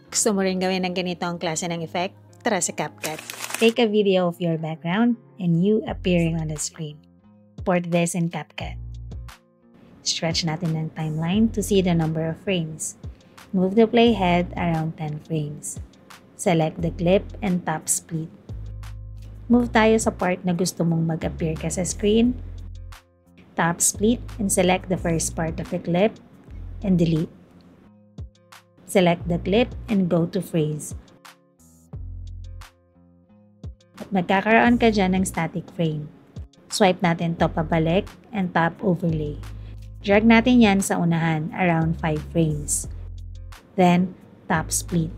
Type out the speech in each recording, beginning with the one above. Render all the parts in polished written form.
Gusto mo rin gawin ng ganito ang klase ng effect? Tara sa CapCut. Take a video of your background and you appearing on the screen. Import this in CapCut. Stretch natin ng timeline to see the number of frames. Move the playhead around 10 frames. Select the clip and tap split. Move tayo sa part na gusto mong mag-appear ka sa screen. Tap split and select the first part of the clip and delete. Select the clip and go to phrase. At magkakaroon ka dyan ng static frame. Swipe natin to pabalik and tap overlay. Drag natin yan sa unahan around 5 frames. Then, tap split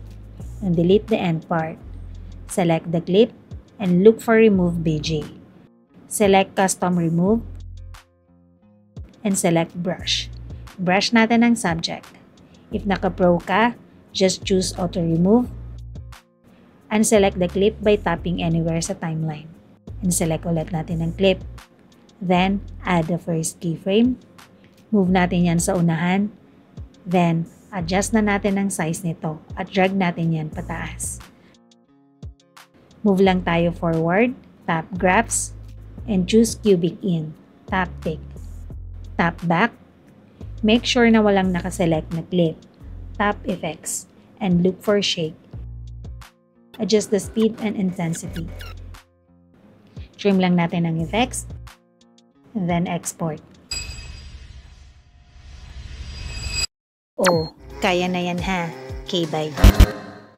and delete the end part. Select the clip and look for remove BJ. Select custom remove and select brush. Brush natin ang subject. If naka-pro ka, just choose auto remove and select the clip by tapping anywhere sa timeline. And select ulit natin ang clip. Then, add the first keyframe. Move natin yan sa unahan. Then, adjust na natin ang size nito at drag natin yan pataas. Move lang tayo forward, tap graphs, and choose cubic in. Tap tick. Tap back. Make sure na walang nakaselect na clip. Tap effects and look for shake. Adjust the speed and intensity. Trim lang natin ang effects, and then export. Oh, kaya na yan ha. Okay, bye.